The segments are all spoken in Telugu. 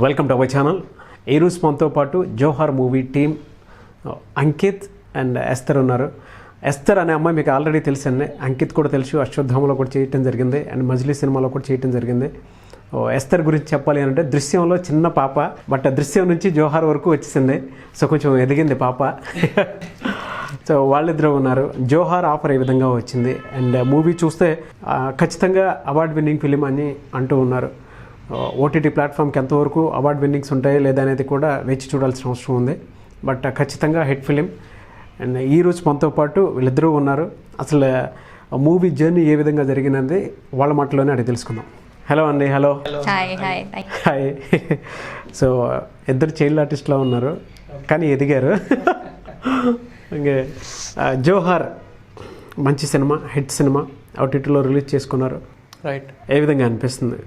Welcome to our channel. ఈరోజు మనతో పాటు Johar movie team Ankit and Esther ఉన్నారు. ఎస్తర్ అనే అమ్మాయి మీకు ఆల్రెడీ తెలుసండి, అంకిత్ కూడా తెలుసు, అశ్వత్థామలో కూడా చేయటం జరిగింది అండ్ మజిలీ సినిమాలో కూడా చేయటం జరిగింది. ఎస్తర్ గురించి చెప్పాలి అంటే దృశ్యంలో చిన్న పాప, బట్ దృశ్యం నుంచి జోహార్ వరకు వచ్చేసింది. సో కొంచెం ఎదిగింది పాప. సో వాళ్ళిద్దరూ ఉన్నారు. జోహార్ ఆఫర్ ఏ విధంగా వచ్చింది అండ్ మూవీ చూస్తే ఖచ్చితంగా అవార్డ్ విన్నింగ్ ఫిలిం అని అంటూ ఉన్నారు. ఓటీటీ ప్లాట్ఫామ్కి ఎంతవరకు అవార్డ్ విన్నింగ్స్ ఉంటాయి లేదా అనేది కూడా వేచి చూడాల్సిన అవసరం ఉంది. బట్ ఖచ్చితంగా హిట్ ఫిలిం. అండ్ ఈరోజు మనతో పాటు వీళ్ళిద్దరూ ఉన్నారు. అసలు మూవీ జర్నీ ఏ విధంగా జరిగినది వాళ్ళ మాటలోనే అడిగి తెలుసుకుందాం. హలో అండి. హలో. హాయ్. సో ఇద్దరు చైల్డ్ ఆర్టిస్ట్లా ఉన్నారు కానీ ఎదిగారు. ఇంకే జోహార్ మంచి సినిమా, హిట్ సినిమా, ఓటీటీలో రిలీజ్ చేసుకున్నారు. రైట్. ఏ విధంగా అనిపిస్తుంది?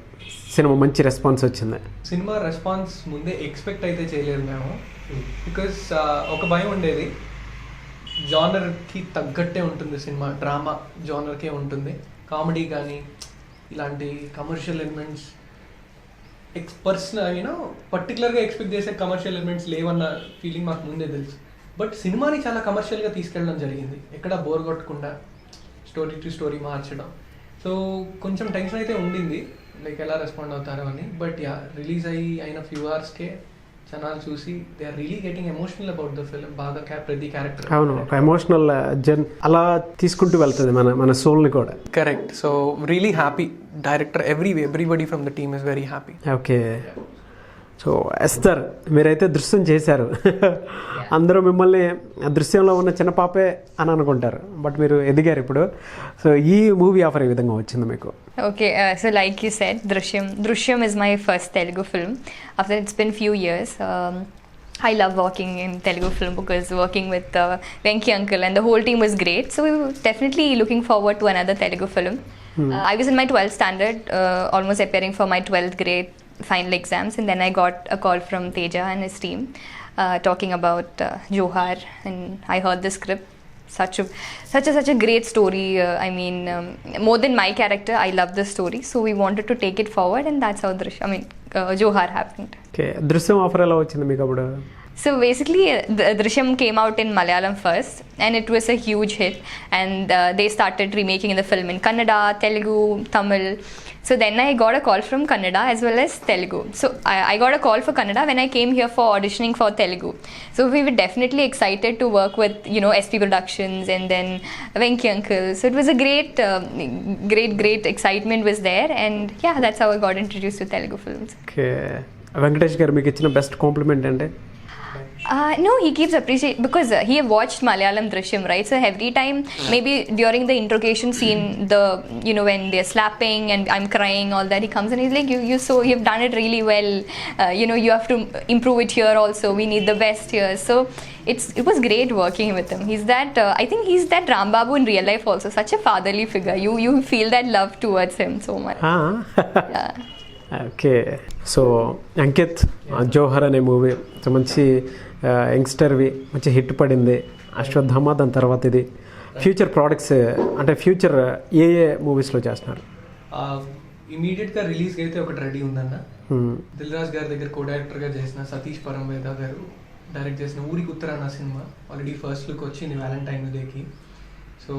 సినిమా మంచి రెస్పాన్స్ వచ్చింది. సినిమా రెస్పాన్స్ ముందే ఎక్స్పెక్ట్ అయితే చేయలేదు మేము. బికాస్ ఒక భయం ఉండేది, జానర్కి తగ్గట్టే ఉంటుంది సినిమా, డ్రామా జానర్కే ఉంటుంది. కామెడీ కానీ ఇలాంటి కమర్షియల్ ఎలిమెంట్స్ పర్టికులర్గా ఎక్స్పెక్ట్ చేసే కమర్షియల్ ఎలిమెంట్స్ లేవన్న ఫీలింగ్ మాకు ముందే తెలుసు. బట్ సినిమాని చాలా కమర్షియల్గా తీసుకెళ్ళడం జరిగింది, ఎక్కడ బోర్ కొట్టకుండా స్టోరీ టు స్టోరీ మార్చడం. సో కొంచెం టెన్షన్ అయితే ఉండింది, లైక్ ఎలా రెస్పాండ్ అవుతారో అని. బట్ రిలీజ్ అయిన ఫ్యూ అవర్స్కే జనాలు చూసి they are really getting emotional about the film. బాగా ప్రతి క్యారెక్టర్ అవును, ఒక ఎమోషనల్ జర్నీ అలా తీసుకుంటూ వెళ్తుంది మన సోల్ని కూడా. Correct. So really happy. Director everybody from the team is very happy. Okay. So Esther, మీరైతే దృశ్యం చేశారు. అందరూ మిమ్మల్ని దృశ్యంలో ఉన్న చిన్న పాపే అని అనుకుంటారు, బట్ మీరు ఎదిగారు ఇప్పుడు. సో ఈ మూవీ ఆఫర్ ఏ విధంగా వచ్చింది మీకు? Okay, so like you said, Drishyam is my first Telugu film. After it's been few years. I love working in Telugu film because working with Venki uncle and the whole team was great. So we were definitely looking forward to another Telugu film. I was in my 12th standard, almost appearing for my 12th grade final exams, and then I got a call from Teja and his team talking about Johar, and I heard the script. Such a great story. More than my character, I love the story, so we wanted to take it forward, and that's how Johar happened. Okay, దృశ్యం ఆఫర్ ఎలా వచ్చింది మీకు అప్పుడు? So basically, Drishyam came out in Malayalam first, and it was a huge hit. And they started remaking the film in Kannada, Telugu, Tamil. So then I got a call from Kannada as well as Telugu. So I got a call for Kannada when I came here for auditioning for Telugu. So we were definitely excited to work with SP Productions and then Venki uncle. So it was a great excitement was there, and yeah, that's how I got introduced to Telugu films. Okay, Venkatesh గారు మీకు ఇచ్చిన బెస్ట్ కాంప్లిమెంట్ అంటే? No, he keeps appreciating because he have watched Malayalam Drishyam, right? So every time, maybe during the interrogation scene, when they're slapping and I'm crying, all that, he comes and he's like, you've done it really well. You have to improve it here also. We need the best here. So it was great working with him. He's that I think he's that Rambabu in real life also. Such a fatherly figure. You feel that love towards him so much. Yeah. Okay. So Ankit, Johar అనే మూవీ సో మంచి యంగ్స్టర్వి, మంచి హిట్ పడింది. అశ్వత్థామ, దాని తర్వాత ఇది. ఫ్యూచర్ ప్రోడక్ట్స్ అంటే ఫ్యూచర్ ఏ మూవీస్లో చేస్తున్నారు? ఇమీడియట్గా రిలీజ్కి అయితే ఒకటి రెడీ ఉందన్న. దిల్ రాజు గారి దగ్గర కో డైరెక్టర్గా చేసిన సతీష్ పరంవేద గారు డైరెక్ట్ చేసిన ఊరికి ఉత్తరాన సినిమా ఆల్రెడీ ఫస్ట్ లుక్ వచ్చింది వ్యాలంటైన్ డేకి. సో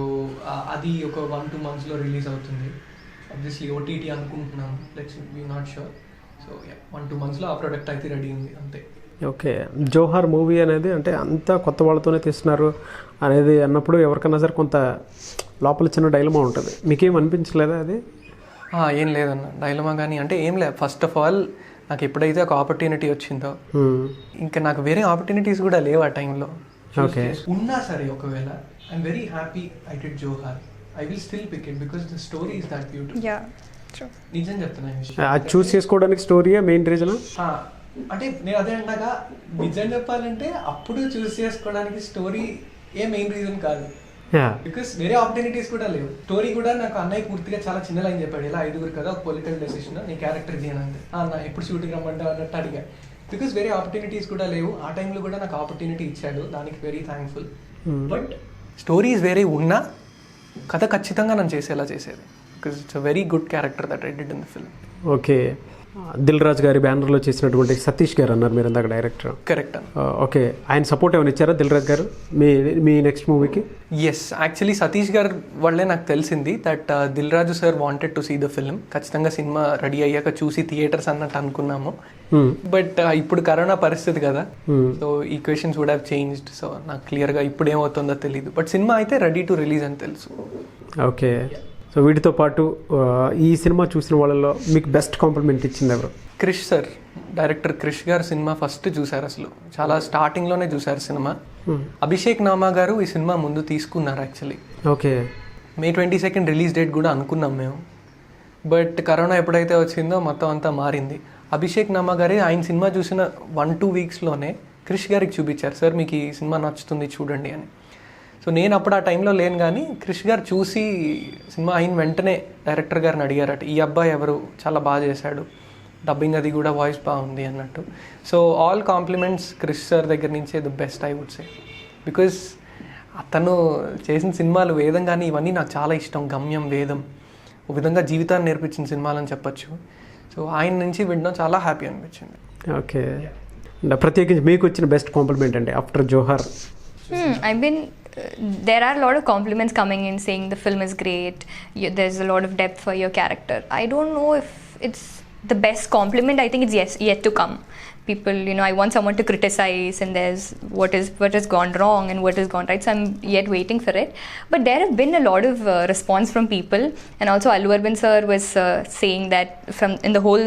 అది ఒక 1-2 monthsలో రిలీజ్ అవుతుంది. ఆబ్వియస్లీ ఓటీటీ అనుకుంటున్నాం, let's be not sure. So 1-2 monthsలో ఆ ప్రోడక్ట్ అయితే రెడీ ఉంది అంతే. ఓకే. జోహార్ మూవీ అనేది అంటే అంతా కొత్త వాళ్ళతోనే తీస్తున్నారు అనేది అన్నప్పుడు ఎవరికన్నా సరే కొంత లోపల చిన్న డైలమా ఉంటుంది. మీకేం అనిపించలేదా అది? ఏం లేదన్న డైలమా కానీ అంటే ఏం లేదు. ఫస్ట్ ఆఫ్ ఆల్ నాకు ఎప్పుడైతే ఒక ఆపర్చునిటీ వచ్చిందో ఇంకా నాకు వేరే ఆపర్చునిటీస్ కూడా లేవు ఆ టైంలో. ఓకే. ఉన్నా సరే ఒకవేళ I'm very happy I did Johaar. I will still pick it because the story is that beautiful. Yeah, true. నిజం చెప్తున్నా. అది చూస్ చేసుకోవడానికి స్టోరీయే మెయిన్ రీజన్. అంటే నేను అదే అన్నాగా, నిజం చెప్పాలంటే అప్పుడు చూస్ చేసుకోవడానికి స్టోరీ ఏ మెయిన్ రీజన్ కాదు. బికాస్ వేరే ఆపర్చునిటీస్ కూడా లేవు. స్టోరీ కూడా నాకు అన్నయ్య పూర్తిగా చాలా చిన్న లైన్ చెప్పాడు, ఇలా 5 కదా ఒక పొలిటికల్ డెసిషన్, నీ క్యారెక్టర్ ఇది అని అంతే. అన్న ఎప్పుడు షూటింగ్ రమ్మంటా అన్నట్టు అడిగా. బికాస్ వేరే ఆపర్చునిటీస్ కూడా లేవు. ఆ టైంలో కూడా నాకు ఆపర్చునిటీ ఇచ్చాడు, దానికి వెరీ థ్యాంక్ఫుల్. బట్ స్టోరీస్ వేరే ఉన్నా కథ ఖచ్చితంగా నన్ను చేసేలా చేసేది. Because it's a very good character that I did in the film. Okay. Dil Raju గారి బ్యానర్లో చేసినటువంటి సతీష్ గారు అన్నారు మీరు ఇందాక డైరెక్టర్. కరెక్ట్. ఓకే, ఆయన సపోర్ట్ ఏమైనా ఇచ్చారా దిల్ రాజు గారు మీ నెక్స్ట్ మూవీకి? ఎస్, యాక్చువల్లీ సతీష్ గారు వల్లే నాకు తెలిసింది that Dil Raju sir wanted to see the film. ఖచ్చితంగా సినిమా రెడీ అయ్యాక చూసి థియేటర్స్ అన్నట్టు అనుకున్నాము. బట్ ఇప్పుడు కరోనా పరిస్థితి కదా, so equations would have changed. So నాకు క్లియర్గా ఇప్పుడు ఏమవుతుందో తెలియదు, బట్ సినిమా అయితే రెడీ టు రిలీజ్ అని తెలుసు. ఓకే, సో వీటితో పాటు ఈ సినిమా చూసిన వాళ్ళలో మీకు బెస్ట్ కాంప్లిమెంట్ ఇచ్చింది ఎవరు? క్రిష్ సార్, డైరెక్టర్ క్రిష్ గారు సినిమా ఫస్ట్ చూశారు, అసలు చాలా స్టార్టింగ్లోనే చూశారు సినిమా. అభిషేక్ నామా గారు ఈ సినిమా ముందు తీసుకున్నారు actually. Okay, May 22 release date కూడా అనుకున్నాం మేము, బట్ కరోనా ఎప్పుడైతే వచ్చిందో మొత్తం అంతా మారింది. అభిషేక్ నామా గారి ఆయన సినిమా చూసిన 1-2 వీక్స్లోనే క్రిష్ గారికి చూపించారు, సార్ మీకు ఈ సినిమా నచ్చుతుంది చూడండి అని. సో నేను అప్పుడు ఆ టైంలో లేను, కానీ క్రిష్ గారు చూసి సినిమా అయిన వెంటనే డైరెక్టర్ గారిని అడిగారట, ఈ అబ్బాయి ఎవరు, చాలా బాగా చేశాడు, డబ్బింగ్ అది కూడా వాయిస్ బాగుంది అన్నట్టు. So all compliments Krish sir దగ్గర నుంచే the best I would say. Because అతను చేసిన సినిమాలు వేదం కానీ ఇవన్నీ నాకు చాలా ఇష్టం. గమ్యం, వేదం ఒక విధంగా జీవితాన్ని నేర్పించిన సినిమాలని చెప్పచ్చు. సో ఆయన నుంచి వినడం చాలా హ్యాపీ అనిపించింది. ఓకే, ప్రత్యేకించి మీకు వచ్చిన బెస్ట్ కాంప్లిమెంట్ అండి after Johaar? There are a lot of compliments coming in saying the film is great, there's a lot of depth for your character. I don't know if it's the best compliment. I think it's yet to come. People, I want someone to criticize, and there's what has gone wrong and what has gone right, so I'm yet waiting for it. But there have been a lot of response from people, and also Allu Arvind sir was saying that from in the whole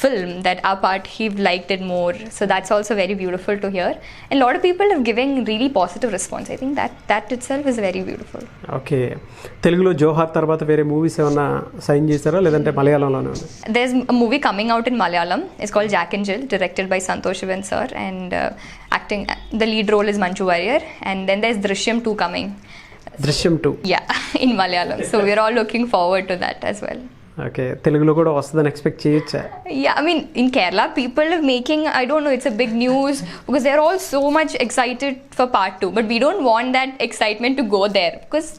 film that our part he liked it more, so that's also very beautiful to hear. And a lot of people are giving really positive response. I think that itself is very beautiful. Okay, తెలుగులో జోహార్ తర్వాత వేరే మూవీస్ ఏమన్నా సైన్ చేస్తారా, లేదంటే మలయాళంలోనే? There's a movie coming out in Malayalam. It's called Jack and Jill, directed by Santosh Shivan sir, and acting the lead role is Manju Warrier. And then there's Drishyam 2 coming. Drishyam 2? Yeah, in Malayalam. So we're all looking forward to that as well. Okay, తెలుగులో కూడా వస్తుందని ఎక్స్పెక్ట్ చేయొచ్చా? Yeah, I mean, in Kerala, people are making, I don't know, it's a big news because they're all so much excited for part 2. But we don't want that excitement to go there because,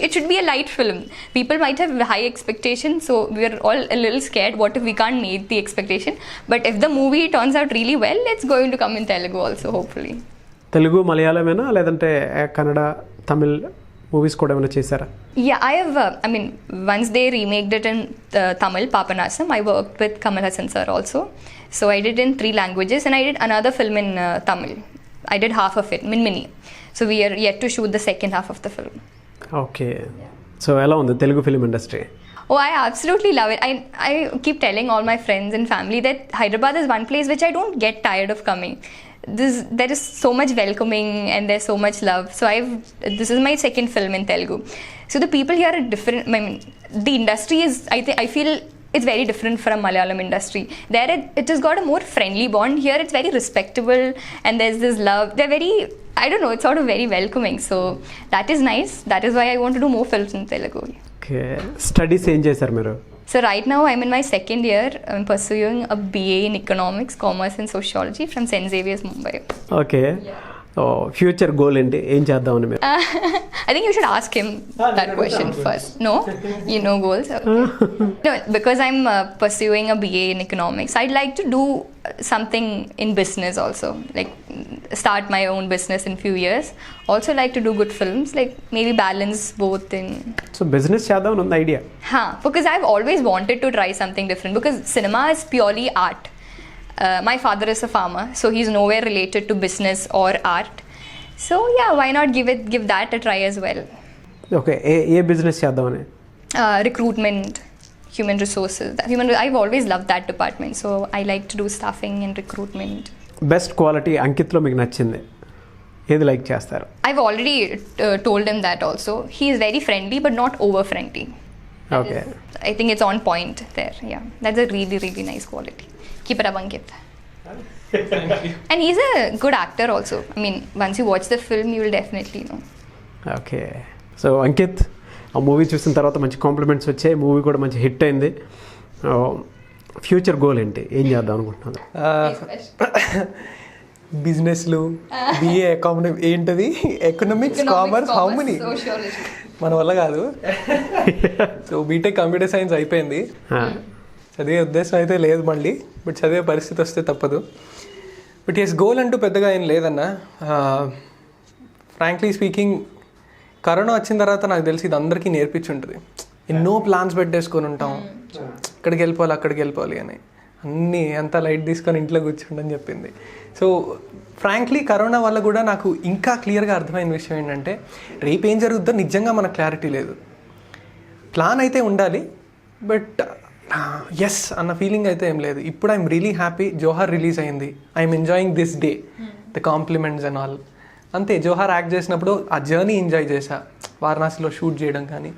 it should be a light film. People might have high expectations, so we're all a little scared. What if we can't meet the expectation? But if the movie turns out really well, it's going to come in Telugu also, hopefully. Telugu, మలయాళమేనా లేదంటే కన్నడ, తమిళ్ మూవీస్ కూడా ఏమైనా చేశారా? Yeah, I have, once they remaked it in Tamil, Papanasam, I worked with Kamal Hassan sir also. So I did in 3 languages, and I did another film in Tamil. I did half of it, Minmini. So we are yet to shoot the second half of the film. Okay, so ఎలా ఉంది Telugu film industry? Oh, I absolutely love it. I keep telling all my friends and family that Hyderabad is one place which I don't get tired of coming. There is so much welcoming and there's so much love. So this is my second film in Telugu. So the people here are different. I mean, the industry is, I feel it's very different from Malayalam industry. There it has got a more friendly bond. Here it's very respectable and there's this love. They're very, I don't know, it's sort of very welcoming. So that is nice. That is why I want to do more films in Telugu. Okay, studies ఏం చేశారు మీరు? So right now I'm in my second year. I'm pursuing a BA in Economics, Commerce and Sociology from St. Xavier's, Mumbai. Okay, future goal ఏంటి, ఏం చేద్దామని మీరు? I think you should ask him that question first. No? You know goals? Okay. No, because I'm pursuing a BA in Economics, I'd like to do something in business also. Like start my own business in few years. Also like to do good films, like maybe balance both in... so business చేద్దామని ఉంది idea? Because I've always wanted to try something different because cinema is purely art. My father is a farmer, so he's nowhere related to business or art. So yeah, why not give that a try as well? Okay, A business చేద్దామని? Recruitment, human resources. I've always loved that department, so I like to do staffing and recruitment. Best quality అంకిత్లో మీకు నచ్చింది ఏది లైక్ చేస్తారు? I've already told him that also. He is very friendly but not over friendly. Okay. I think it's on point there. Yeah, that's a really, really nice quality. Keep it up, Ankit. And he's a good actor also. I mean, once you watch the film, you will definitely know. Okay, so Ankit, ఆ మూవీ చూసిన తర్వాత మంచి కాంప్లిమెంట్స్ వచ్చాయి, మూవీ కూడా మంచి హిట్ అయింది. ఫ్యూచర్ గోల్ ఏంటి, ఏం చేద్దాం అనుకుంటున్నారు? బిజినెస్లు, బిఏ ఏంటది, ఎకనామిక్స్, కామర్స్, హౌ మెనీ, మన వల్ల కాదు. సో బీటెక్ కంప్యూటర్ సైన్స్ అయిపోయింది. చదివే ఉద్దేశం అయితే లేదు మళ్ళీ, బట్ చదివే పరిస్థితి వస్తే తప్పదు. బట్ ఎస్, గోల్ అంటూ పెద్దగా ఏం లేదన్న. ఫ్రాంక్లీ స్పీకింగ్, కరోనా వచ్చిన తర్వాత నాకు తెలిసి ఇది అందరికీ నేర్పించుంటుంది. ఎన్నో ప్లాన్స్ పెట్టేసుకొని ఉంటాం, ఇక్కడికి వెళ్ళిపోవాలి అక్కడికి వెళ్ళిపోవాలి అని, అన్నీ అంతా లైట్ తీసుకొని ఇంట్లో కూర్చుండని చెప్పింది. సో ఫ్రాంక్లీ కరోనా వల్ల కూడా నాకు ఇంకా క్లియర్గా అర్థమైన విషయం ఏంటంటే, రేపు ఏం జరుగుతుందో నిజంగా మనకు క్లారిటీ లేదు. ప్లాన్ అయితే ఉండాలి, బట్ ఎస్ అన్న ఫీలింగ్ అయితే ఏం లేదు. ఇప్పుడు I'm really happy. Johar release అయింది, I'm enjoying this day, the compliments and all. అంతే, జోహార్ యాక్ట్ చేసినప్పుడు ఆ జర్నీ ఎంజాయ్ చేశా, వారణాసిలో షూట్ చేయడం కానీ.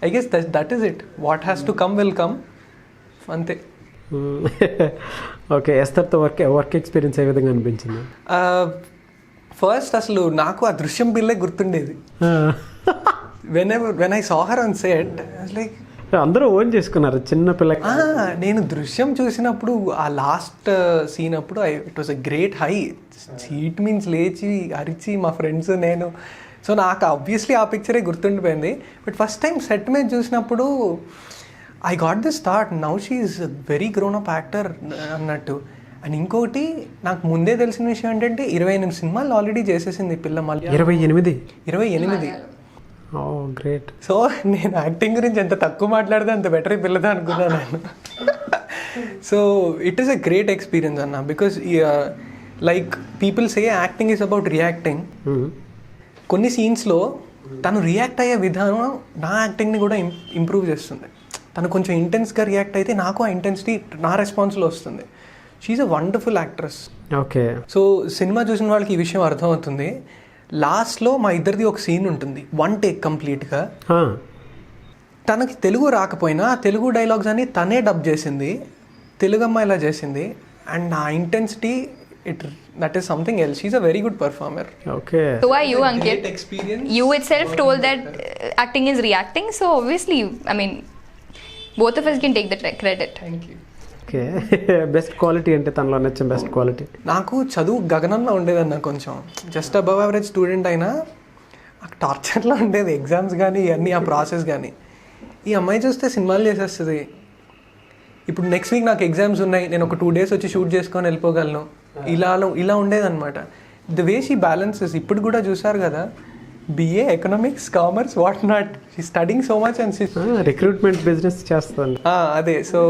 I guess that is it. What has to come will come, అంతే. ఓకే, ఎస్తర్తో వర్క్ ఎక్స్పీరియన్స్ ఏ విధంగా అనిపించింది? ఫస్ట్ అసలు నాకు ఆ దృశ్యం పిల్లే గుర్తుండేది. When I saw her on set, like అందరూ ఓన్ చేసుకున్నారు చిన్న పిల్ల. నేను దృశ్యం చూసినప్పుడు ఆ లాస్ట్ సీన్ అప్పుడు it was a great high. Seat means లేచి అరిచి మా ఫ్రెండ్స్ నేను. సో నాకు ఆబ్వియస్లీ ఆ పిక్చరే గుర్తుండిపోయింది. బట్ ఫస్ట్ టైం సెట్ మీద చూసినప్పుడు I got this thought, now she is very grown up actor అన్నట్టు. అండ్ ఇంకోటి నాకు ముందే తెలిసిన విషయం ఏంటంటే 28 సినిమాలు ఆల్రెడీ చేసేసింది ఈ పిల్ల. మళ్ళీ 28. ఓ గ్రేట్. సో నేను యాక్టింగ్ గురించి ఎంత తక్కువ మాట్లాడితే అంత బెటర్ ఈ పిల్లదా అనుకున్నాను నేను. So it is a great experience అన్న, because like people say acting is about reacting. కొన్ని సీన్స్లో తను రియాక్ట్ అయ్యే విధానం నా యాక్టింగ్ని కూడా ఇంప్రూవ్ చేస్తుంది. తను కొంచెం ఇంటెన్స్గా రియాక్ట్ అయితే నాకు ఆ ఇంటెన్సిటీ నా రెస్పాన్స్లో వస్తుంది. She's a wonderful actress. Okay. So cinema చూసిన వాళ్ళకి ఈ విషయం అర్థమవుతుంది. లాస్ట్లో మా ఇద్దరిది ఒక సీన్ ఉంటుంది, 1 టేక్ కంప్లీట్గా. తనకి తెలుగు రాకపోయినా తెలుగు డైలాగ్స్ అని తనే డబ్ చేసింది, తెలుగు అమ్మాయి ఇలా చేసింది. అండ్ ఆ intensity, that is something else. She's a very good performer. Okay. So are you, Ankit? Great experience. You itself told that acting is reacting, so obviously, I mean, both of us can take the credit. Thank you. Okay. Best quality అంటే తనలో నచ్చిన బెస్ట్ క్వాలిటీ? నాకు చదువు గగనంలో ఉండేదన్న, కొంచెం జస్ట్ అబవ్ యావరేజ్ స్టూడెంట్ అయినా నాకు టార్చర్లో ఉండేది ఎగ్జామ్స్ కానీ ఇవన్నీ, ఆ ప్రాసెస్ కానీ. ఈ అమ్మాయి చూస్తే సినిమాలు చేసేస్తుంది. ఇప్పుడు నెక్స్ట్ వీక్ నాకు ఎగ్జామ్స్ ఉన్నాయి, నేను ఒక 2 days వచ్చి షూట్ చేసుకొని వెళ్ళిపోగలను, ఇలా ఉండేదన్నమాట. The way she balances. ఇప్పుడు కూడా చూసారు కదా, BA economics, commerce, what not, she studying so much and recruitment business చేస్తాను. అదే. So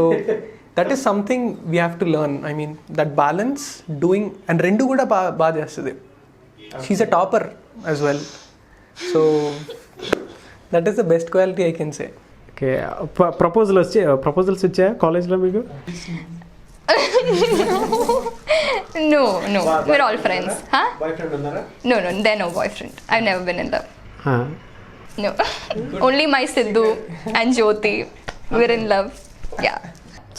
that is something we have to learn. I mean that balance doing, and రెండు కూడా బాగా చేస్తుంది. She's a topper as well. So that is the best quality I can say. Okay. Proposals వచ్చాయా కాలేజ్లో మీకు? No, we're all friends. Huh? Boyfriend ఉన్నారా? No, they're no boyfriend. I've never been in love. No. Only my Sidhu and Jyoti, we're in love. Yeah.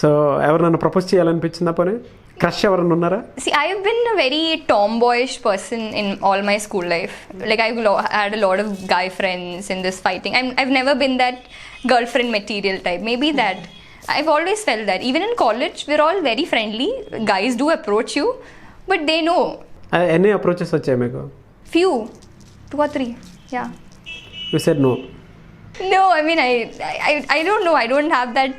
So ఎవరినైనా ప్రపోజ్ చేయాలనిపించిందా? పోనీ క్రష్ ఎవరన్నా ఉన్నారా? See, I've been a very tomboyish person in all my school life. Like I had a lot of guy friends in this fighting. I've never been that girlfriend material type. Maybe that. I've always felt that. Even in college, we're all very friendly. Guys do approach you, but they know. ఎన్ని అప్రోచెస్ వచ్చాయి మీకు? Few. 2 or 3. Yeah. You said no. No, I mean, I don't know. I don't have that.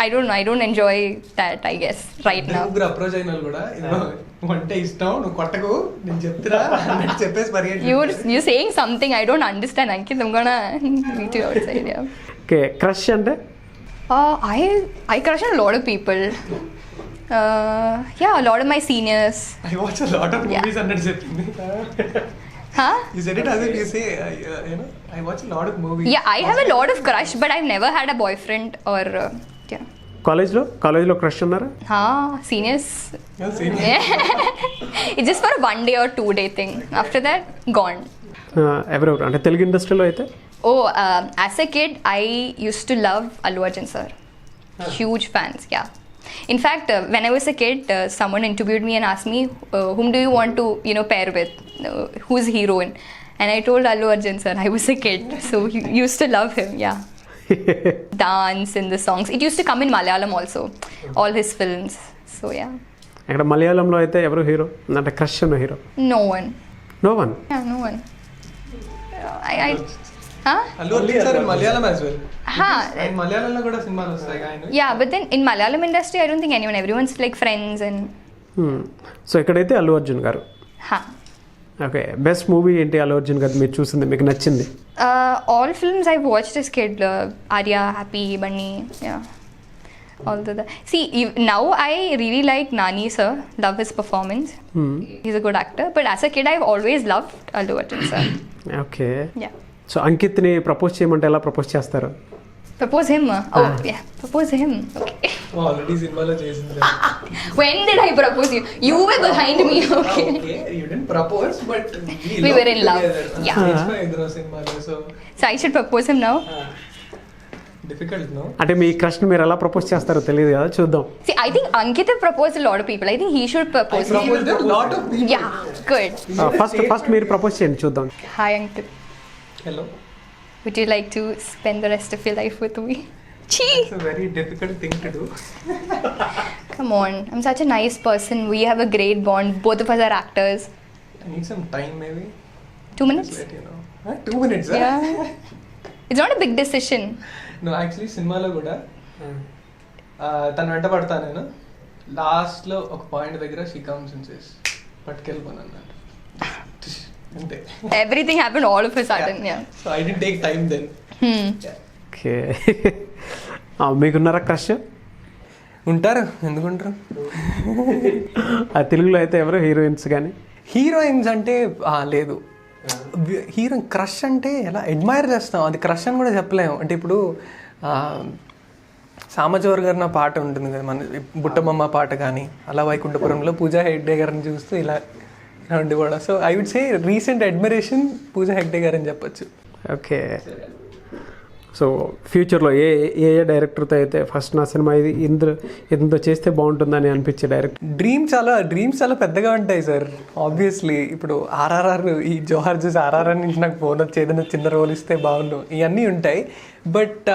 I don't know. I don't enjoy that, I guess, right now. ముగ్గురు అప్రోచ్ అయిన వాళ్ళు కూడా అంటే ఇష్టం, నువ్వు కొట్టకు, నేను చెప్తురా అని చెప్పేసి పరిగెత్తి. You're saying something I don't understand, Ankit. I'm gonna meet you outside. Yeah. Okay, crush అంటే? I crush on a lot of people. Yeah, a lot of my seniors. I watch a lot of movies అన్నట్టు చెప్పింది. Huh? You said it as if you say, I watch a lot of movies. Yeah, I have a lot of crush, but I've never had a boyfriend or yeah. కాలేజ్లో క్రష్ ఉన్నారా? Seniors. Yeah, same. It's just for a 1 day or 2 day thing. After that, gone. ఎవరెవరు అంటే తెలుగు ఇండస్ట్రీలో అయితే? As a kid, I used to love Allu Arjun sir. Huge fans, yeah. In fact, when I was a kid, someone interviewed me and asked me, whom do you want to, pair with? Who's heroine? And I told Allu Arjun sir. I was a kid, so used to love him, yeah. Dance in the songs. It used to come in Malayalam also, all his films. So yeah. ఇక్కడ మలయాళంలో అయితే ఎవరు హీరో అంటే క్రష్ ఉన్న hero? No one. No one? Yeah, no one. Huh? Allu Arjun sir Malayalam as well. Huh. ఆయన మలయాళంలో కూడా సినిమాలు వస్తాయి ఆయన. Yeah, but then in Malayalam industry, I don't think everyone's like friends and. So ఇక్కడైతే అల్లు అర్జున్ గారు. Huh. ఓకే, బెస్ట్ మూవీ ఏంటి అల్లు అర్జున్ గారు మీరు చూసింది, మీకు నచ్చింది? All films I've watched as kid, Arya, Happy, Bunny, yeah. All the see now I really like Nani sir, love his performance. He's a good actor, but as a kid I've always loved Allu Arjun sir. Okay, Yeah. So అంకిత్ని ప్రపోజ్ చేయమంటే ఎలా ప్రపోజ్ చేస్తారు? Propose him? Oh yeah, propose him. Okay. Already సినిమాలో చేసింది. When did I propose you? You were behind me. Okay. Okay, you didn't propose, but We were in love. Yeah. ఇద్దరు సినిమాలో. So I should propose him now. Difficult, no? అంటే మీ క్రష్ని మీరు ఎలా ప్రపోజ్ చేస్తారో తెలియదు కదా, చూద్దాం. See, I think Ankit have proposed a lot of people. I think he should propose. I proposed a lot of people. Yeah, good. First మీరు ప్రపోజ్ చేయండి చూద్దాం. Hi Ankit. Hello. Would you like to spend the rest of your life with me? Chee! It's a very difficult thing to do. Come on, I'm such a nice person. We have a great bond. Both of us are actors. I need some time, maybe. 2 minutes? Just let you know. 2 minutes, huh? Yeah. It's not a big decision. No, actually సినిమాలో కూడా తను వెంట పడతాను నేను. లాస్ట్లో ఒక పాయింట్ దగ్గర షీ కమ్స్ అండ్ సేస్ పట్టుకెళ్ళిపోను అన్నాడు. అంతే. Everything happened all of a sudden. Yeah. So I didn't take time then. Okay, మీకున్నారా క్రష్? ఉంటారు, ఎందుకుంటారు? తెలుగులో అయితే ఎవరు హీరోయిన్స్ కానీ? హీరోయిన్స్ అంటే లేదు. హీరోయిన్ క్రష్ అంటే ఎలా అడ్మైర్ చేస్తాం, అది క్రష్ అని కూడా చెప్పలేము. అంటే ఇప్పుడు సామజోర్ గారి నా పాట ఉంటుంది కదా, మన బుట్టబొమ్మ పాట కానీ, అలా వైకుంఠపురంలో పూజా హెగ్డే గారిని చూస్తూ ఇలా ఉండేవాడు. So I would say recent admiration Pooja Hegde గారు అని చెప్పొచ్చు. ఓకే, సో ఫ్యూచర్లో ఏ ఏ డైరెక్టర్తో అయితే ఫస్ట్ నా సినిమా ఇది ఇందులో చేస్తే బాగుంటుందని అనిపించే డైరెక్టర్? డ్రీమ్స్ చాలా పెద్దగా ఉంటాయి సార్. ఆబ్వియస్లీ ఇప్పుడు ఆర్ఆర్ఆర్, ఈ జోహార్ చూసి ఆర్ఆర్ఆర్ నుంచి నాకు ఫోన్ వచ్చి ఏదైనా చిన్న రోల్ ఇస్తే బాగుండు, ఇవన్నీ ఉంటాయి. బట్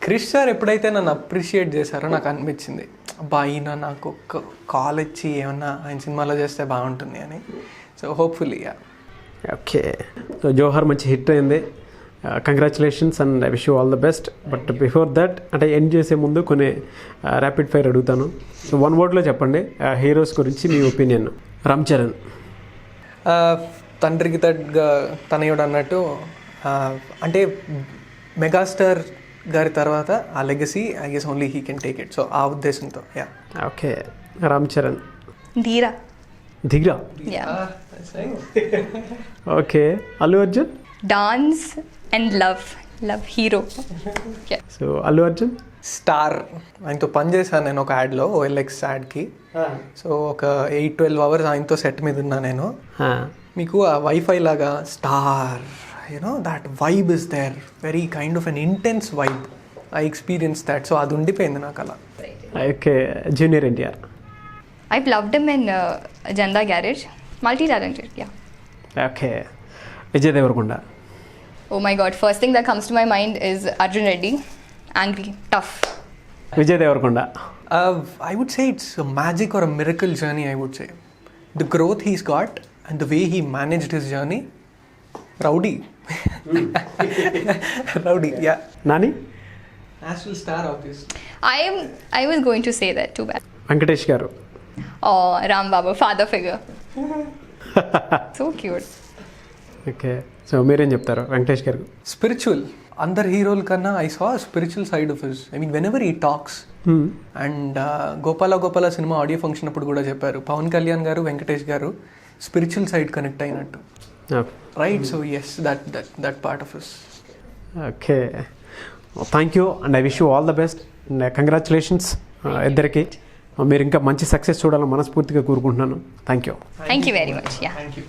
క్రిష్ సార్ ఎప్పుడైతే నన్ను అప్రిషియేట్ చేశారో నాకు అనిపించింది, అబ్బా ఈయన నాకు ఒక కాల్ ఇచ్చి ఏమన్నా ఆయన సినిమాలో చేస్తే బాగుంటుంది అని. So hopefully. ఓకే, సో జోహార్ మంచి హిట్ అయింది, congratulations and I wish you all the best. But before that, అంటే ఎండ్ చేసే ముందు కొన్ని ర్యాపిడ్ ఫైర్ అడుగుతాను. సో 1 wordలో చెప్పండి హీరోస్ గురించి మీ ఒపీనియన్. రామ్ చరణ్. తండ్రికి తనయుడు అన్నట్టు, అంటే మెగాస్టార్ గారి తర్వాత ఆ legacy I guess only he can take it. So ఆ ఉద్దేశంతో. Yeah. Okay, Ram Charan. Dheera. ధీరా. Yeah. Okay, Allu Arjun. Dance and love hero. Yeah. So Allu Arjun. Star. ఆయనతో పనిచేశాను నేను ఒక యాడ్లో, OLX యాడ్కి. సో ఒక 8-12 hours ఆయనతో సెట్ మీద ఉన్నా నేను. మీకు ఆ వైఫై లాగా star, you know that vibe is there, very kind of an intense vibe. I experience that. So అది ఉండిపోయింది నాకు అలా. Okay, junior NTR. I've loved him in Janda Garage. Multi-talented, yeah. Okay, Vijay Deverakonda. Oh my god, first thing that comes to my mind is Arjun Reddy. Angry, tough. Vijay Deverakonda. I would say it's a magic or a miracle journey, I would say. The growth he's got and the way he managed his journey. Rowdy. Rowdy, yeah. Nani. National star, obviously. I was going to say that too bad. Venkatesh గారు. Oh, Ram Babu, father figure. So cute. Okay, so మీరేం చెప్తారు వెంకటేష్ గారు? స్పిరిచువల్. అందరు హీరోల కన్నా I saw spiritual side of his. I mean whenever he talks. And Gopala సినిమా ఆడియో ఫంక్షన్ అప్పుడు కూడా చెప్పారు, పవన్ కళ్యాణ్ గారు వెంకటేష్ గారు స్పిరిచువల్ సైడ్ కనెక్ట్ అయినట్టు. Right. So yes, that part of his. Okay, thank you and I wish you all the best and congratulations ఇద్దరికి. మీరు ఇంకా మంచి సక్సెస్ చూడాలని మనస్ఫూర్తిగా కోరుకుంటున్నాను. Thank you. Thank you very much. Yeah. Thank you.